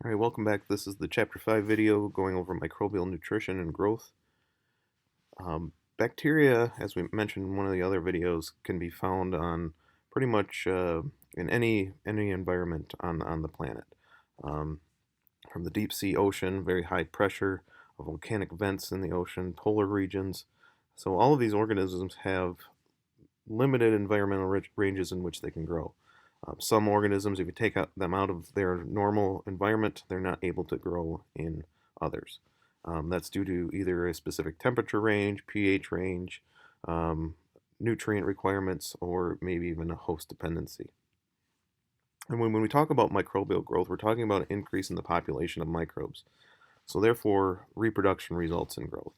All right, welcome back. This is the Chapter 5 video going over microbial nutrition and growth. Bacteria, as we mentioned in one of the other videos, can be found on pretty much in any environment on the planet. Um, from the deep sea ocean, very high pressure, volcanic vents in the ocean, polar regions. So all of these organisms have limited environmental ranges in which they can grow. Some organisms, if you take them out of their normal environment, they're not able to grow in others. That's due to either a specific temperature range, pH range, um, nutrient requirements, or maybe even a host dependency. And when we talk about microbial growth, we're talking about an increase in the population of microbes. So therefore, reproduction results in growth.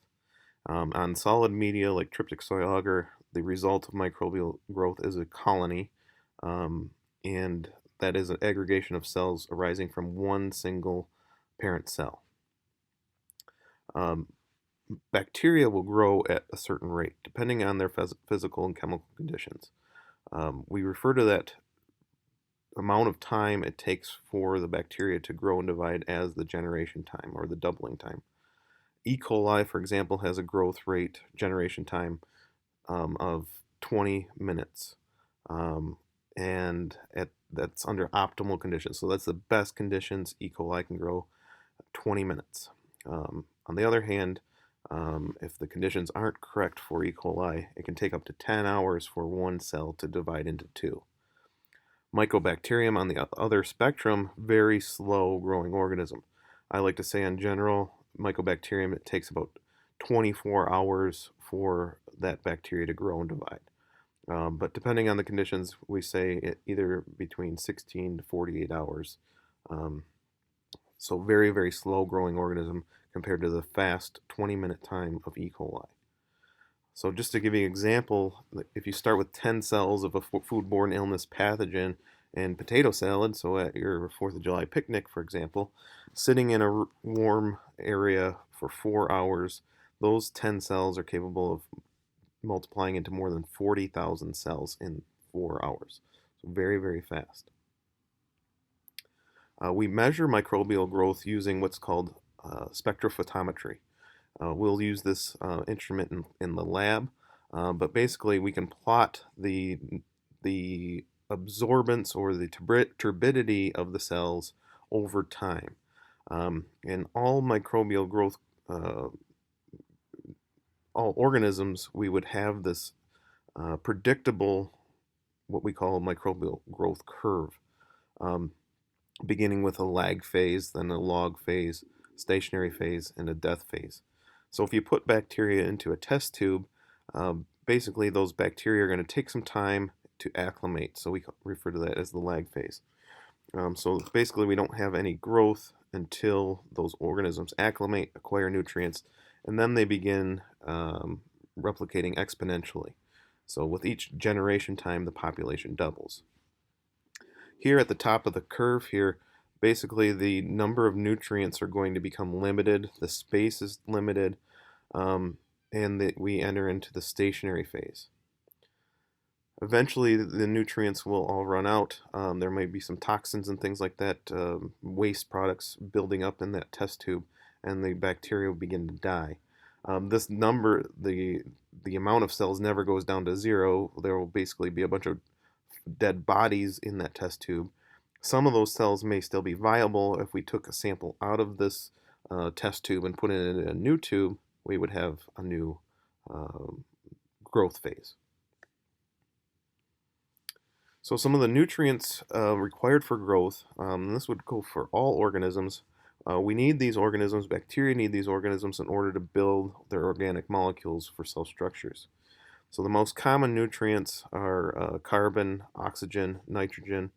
On solid media like tryptic soil agar, the result of microbial growth is a colony, um, and that is an aggregation of cells arising from one single parent cell. Um, Bacteria will grow at a certain rate, depending on their physical and chemical conditions. We refer to that amount of time it takes for the bacteria to grow and divide as the generation time or the doubling time. E. coli, for example, has a growth rate generation time of 20 minutes. And that's under optimal conditions. So that's the best conditions E. coli can grow 20 minutes. On the other hand, if the conditions aren't correct for E. coli, it can take up to 10 hours for one cell to divide into two. Mycobacterium, on the other spectrum, very slow growing organism. I like to say in general, Mycobacterium, it takes about 24 hours for that bacteria to grow and divide. But depending on the conditions, we say either between 16 to 48 hours. Um, so very, very slow growing organism compared to the fast 20-minute time of E. coli. So just to give you an example, if you start with 10 cells of a foodborne illness pathogen and potato salad, so at your 4th of July picnic, for example, sitting in a warm area for 4 hours, those 10 cells are capable of multiplying into more than 40,000 cells in 4 hours. So very, very fast. We measure microbial growth using what's called spectrophotometry. We'll use this instrument in the lab, but basically we can plot the absorbance or the turbidity of the cells over time. In all microbial growth, all organisms, we would have this predictable, what we call a microbial growth curve, beginning with a lag phase, then a log phase, stationary phase, and a death phase. So if you put bacteria into a test tube, basically those bacteria are going to take some time to acclimate. So we refer to that as the lag phase. So basically we don't have any growth until those organisms acclimate, acquire nutrients, and then they begin replicating exponentially. So with each generation time, the population doubles. Here at the top of the curve here, basically the number of nutrients are going to become limited, the space is limited, and we enter into the stationary phase. Eventually, the nutrients will all run out. There may be some toxins and things like that, waste products building up in that test tube, and the bacteria will begin to die. This number, the amount of cells never goes down to zero. There will basically be a bunch of dead bodies in that test tube. Some of those cells may still be viable. If we took a sample out of this test tube and put it in a new tube, we would have a new growth phase. So some of the nutrients required for growth, this would go for all organisms. We need these organisms, bacteria need these organisms in order to build their organic molecules for cell structures. So the most common nutrients are carbon, oxygen, nitrogen,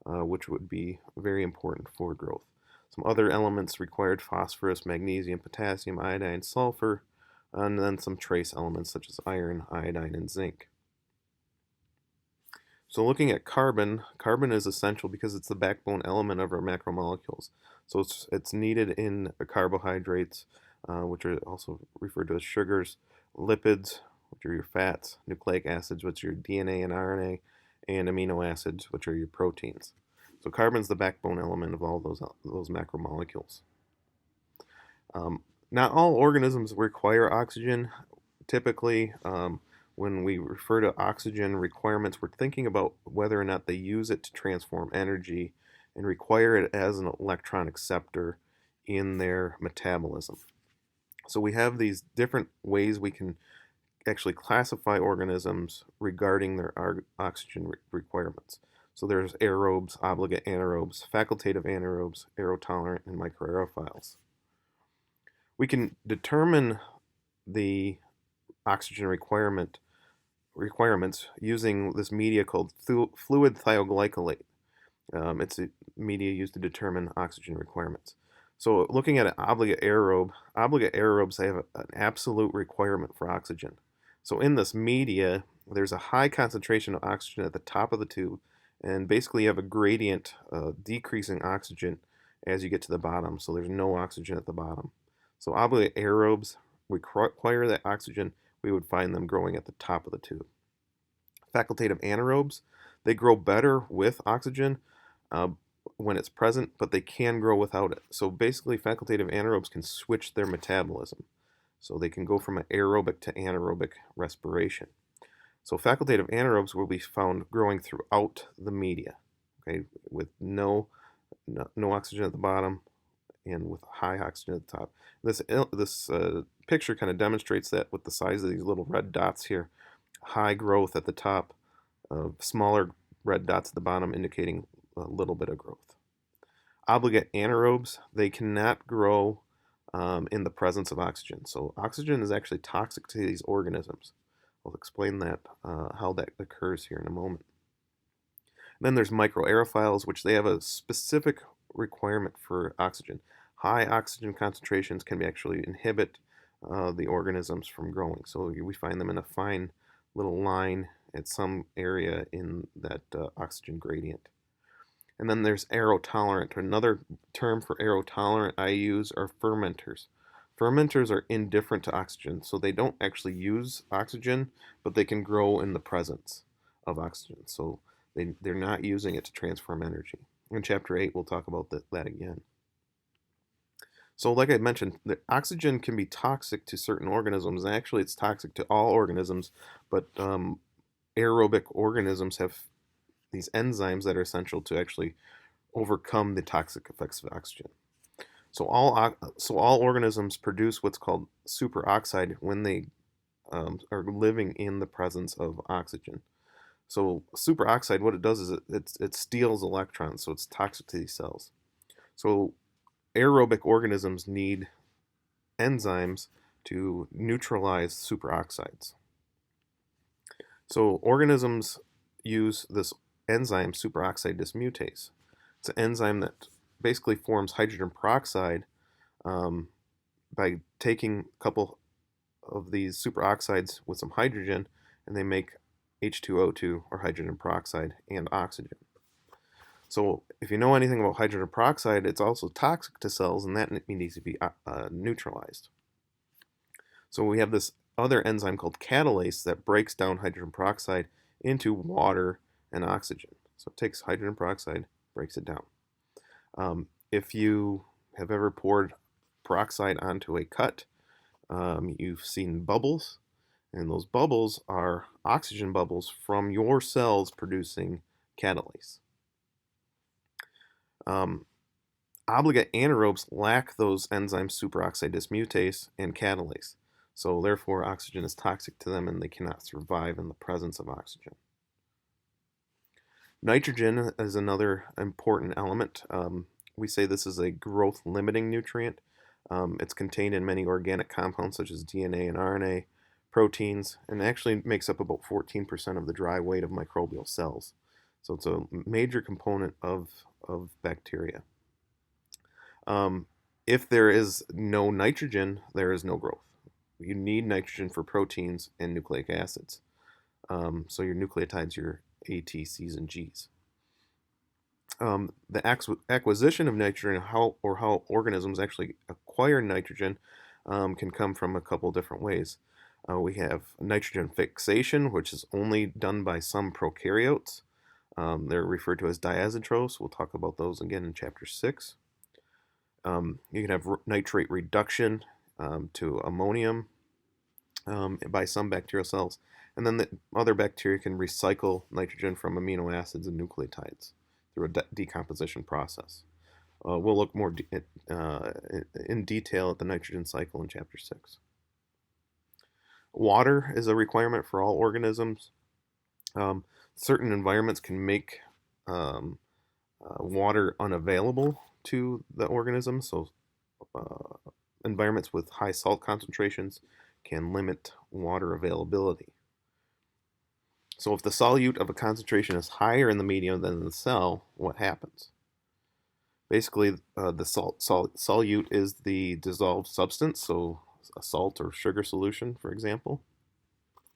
which would be very important for growth. Some other elements required: phosphorus, magnesium, potassium, iodine, sulfur, and then some trace elements such as iron, iodine, and zinc. So looking at carbon, carbon is essential because it's the backbone element of our macromolecules. So it's needed in carbohydrates, which are also referred to as sugars, lipids, which are your fats, nucleic acids, which are your DNA and RNA, and amino acids, which are your proteins. So carbon's the backbone element of all those macromolecules. Not all organisms require oxygen. Typically, when we refer to oxygen requirements, we're thinking about whether or not they use it to transform energy and require it as an electron acceptor in their metabolism. So we have these different ways we can actually classify organisms regarding their oxygen requirements. So there's aerobes, obligate anaerobes, facultative anaerobes, aerotolerant, and microaerophiles. We can determine the oxygen requirements using this media called fluid thioglycolate. It's a media used to determine oxygen requirements. So looking at an obligate aerobes have an absolute requirement for oxygen. So in this media, there's a high concentration of oxygen at the top of the tube, and basically you have a gradient decreasing oxygen as you get to the bottom, so there's no oxygen at the bottom. So obligate aerobes require that oxygen. We would find them growing at the top of the tube. Facultative anaerobes, they grow better with oxygen uh, when it's present, but they can grow without it. So basically, facultative anaerobes can switch their metabolism. So they can go from an aerobic to anaerobic respiration. So facultative anaerobes will be found growing throughout the media, okay, with no oxygen at the bottom and with high oxygen at the top. This picture kind of demonstrates that with the size of these little red dots here. High growth at the top, smaller red dots at the bottom indicating a little bit of growth. Obligate anaerobes, they cannot grow in the presence of oxygen. So oxygen is actually toxic to these organisms. I'll explain that, how that occurs here in a moment. And then there's microaerophiles, which they have a specific requirement for oxygen. High oxygen concentrations can actually inhibit the organisms from growing. So we find them in a fine little line at some area in that oxygen gradient. And then there's aerotolerant. Another term for aerotolerant I use are fermenters. Fermenters are indifferent to oxygen, so they don't actually use oxygen, but they can grow in the presence of oxygen. So they're not using it to transform energy. In chapter 8, we'll talk about that again. So like I mentioned, the oxygen can be toxic to certain organisms, and actually it's toxic to all organisms, but aerobic organisms have these enzymes that are essential to actually overcome the toxic effects of oxygen. So all organisms produce what's called superoxide when they are living in the presence of oxygen. So superoxide, what it does is it steals electrons, so it's toxic to these cells. So aerobic organisms need enzymes to neutralize superoxides. So organisms use this enzyme superoxide dismutase. It's an enzyme that basically forms hydrogen peroxide by taking a couple of these superoxides with some hydrogen, and they make H2O2 or hydrogen peroxide and oxygen. So if you know anything about hydrogen peroxide, it's also toxic to cells, and that needs to be neutralized. So we have this other enzyme called catalase that breaks down hydrogen peroxide into water and oxygen. So it takes hydrogen peroxide, breaks it down. If you have ever poured peroxide onto a cut, you've seen bubbles, and those bubbles are oxygen bubbles from your cells producing catalase. Obligate anaerobes lack those enzymes superoxide dismutase and catalase, so therefore oxygen is toxic to them and they cannot survive in the presence of oxygen. Nitrogen is another important element. We say this is a growth limiting nutrient. It's contained in many organic compounds such as DNA and RNA, proteins, and actually makes up about 14% of the dry weight of microbial cells. So it's a major component of bacteria. If there is no nitrogen, there is no growth. You need nitrogen for proteins and nucleic acids. So your nucleotides, your A, T, C's, and G's. The acquisition of nitrogen, how organisms actually acquire nitrogen, can come from a couple different ways. We have nitrogen fixation, which is only done by some prokaryotes. They're referred to as diazetrophs. We'll talk about those again in chapter 6. You can have nitrate reduction to ammonium by some bacterial cells, and then the other bacteria can recycle nitrogen from amino acids and nucleotides through a decomposition process. We'll look more in detail at the nitrogen cycle in chapter 6. Water is a requirement for all organisms. Certain environments can make water unavailable to the organism, so environments with high salt concentrations can limit water availability. So if the solute of a concentration is higher in the medium than in the cell, what happens? Basically, the solute is the dissolved substance, so a salt or sugar solution, for example.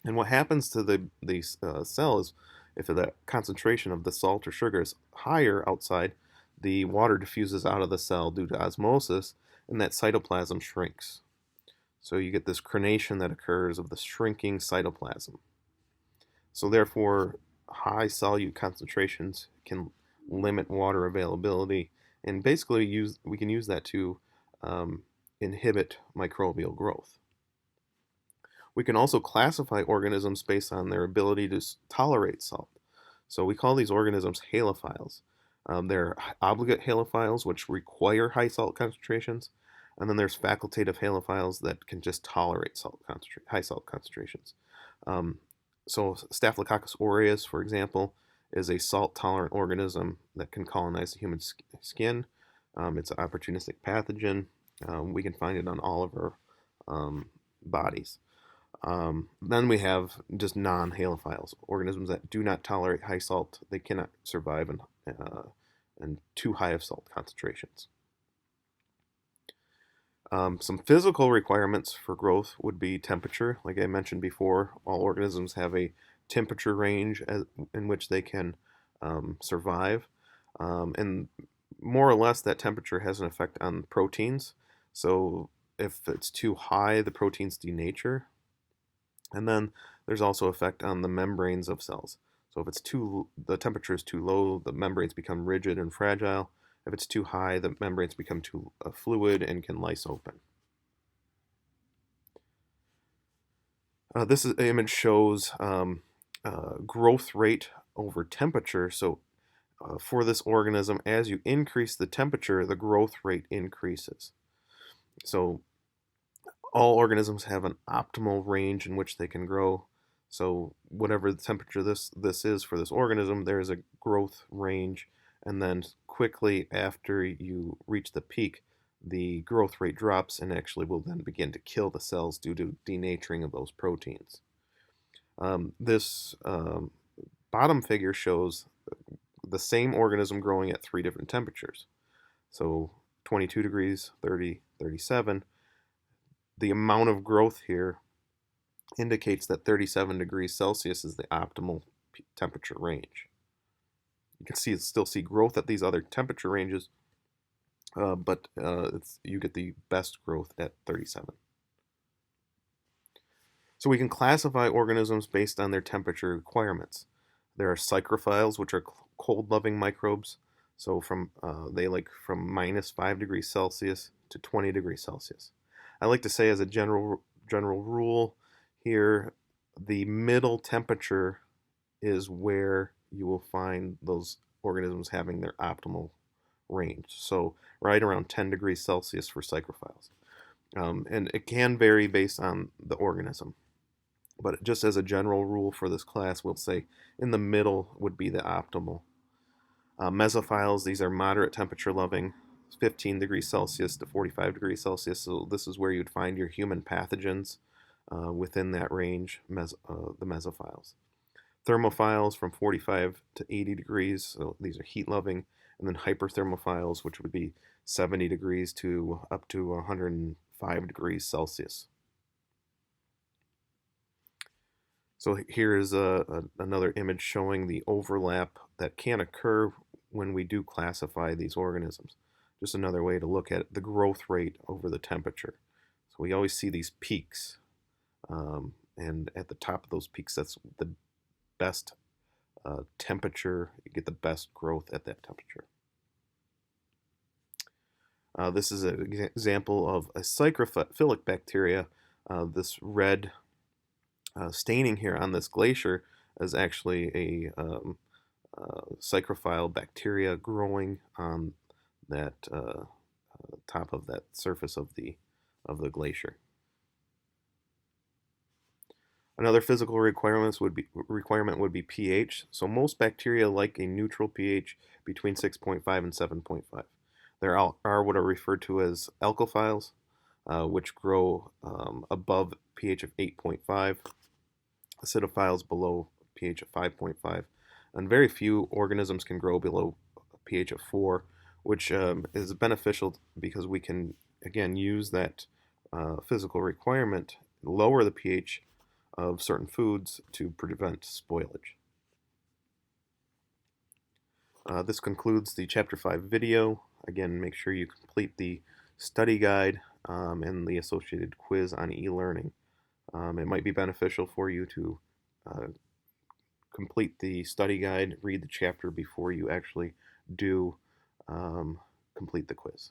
And what happens to the cell is if the concentration of the salt or sugar is higher outside, the water diffuses out of the cell due to osmosis, and that cytoplasm shrinks. So you get this crenation that occurs of the shrinking cytoplasm. So therefore, high solute concentrations can limit water availability, and basically we can use that to inhibit microbial growth. We can also classify organisms based on their ability to tolerate salt. So we call these organisms halophiles. They're obligate halophiles, which require high salt concentrations, and then there's facultative halophiles that can just tolerate high salt concentrations. So Staphylococcus aureus, for example, is a salt-tolerant organism that can colonize the human skin. It's an opportunistic pathogen. We can find it on all of our bodies. Then we have just non-halophiles, organisms that do not tolerate high salt. They cannot survive in too high of salt concentrations. Some physical requirements for growth would be temperature. Like I mentioned before, all organisms have a temperature range in which they can survive. And more or less, that temperature has an effect on proteins. So if it's too high, the proteins denature. And then there's also effect on the membranes of cells. So if the temperature is too low, the membranes become rigid and fragile. If it's too high, the membranes become too fluid and can lyse open. This image shows growth rate over temperature. So for this organism, as you increase the temperature, the growth rate increases. So all organisms have an optimal range in which they can grow. So whatever the temperature this is for this organism, there is a growth range, and then quickly after you reach the peak, the growth rate drops and actually will then begin to kill the cells due to denaturing of those proteins. This bottom figure shows the same organism growing at 3 different temperatures. So 22 degrees, 30, 37. The amount of growth here indicates that 37 degrees Celsius is the optimal temperature range. You can still see growth at these other temperature ranges, but you get the best growth at 37. So we can classify organisms based on their temperature requirements. There are psychrophiles, which are cold-loving microbes. So they like from minus 5 degrees Celsius to 20 degrees Celsius. I like to say as a general rule here, the middle temperature is where you will find those organisms having their optimal range. So right around 10 degrees Celsius for psychrophiles. And it can vary based on the organism. But just as a general rule for this class, we'll say in the middle would be the optimal. Mesophiles, these are moderate temperature loving, 15 degrees Celsius to 45 degrees Celsius. So this is where you'd find your human pathogens within that range, the mesophiles. Thermophiles from 45 to 80 degrees, so these are heat loving. And then hyperthermophiles, which would be 70 degrees to up to 105 degrees Celsius. So here is another image showing the overlap that can occur when we do classify these organisms. Just another way to look at the growth rate over the temperature. So we always see these peaks, and at the top of those peaks, that's the best temperature. You get the best growth at that temperature. This is an example of a psychrophilic bacteria. This red staining here on this glacier is actually a psychrophile bacteria growing on that top of that surface of the glacier. Another physical requirement would be pH. So most bacteria like a neutral pH between 6.5 and 7.5. There are what are referred to as alkophiles, which grow above pH of 8.5, acidophiles below pH of 5.5, and very few organisms can grow below pH of 4, which is beneficial because we can, again, use that physical requirement, lower the pH of certain foods to prevent spoilage. This concludes the Chapter 5 video. Again, make sure you complete the study guide and the associated quiz on e-learning. It might be beneficial for you to complete the study guide, read the chapter before you actually do complete the quiz.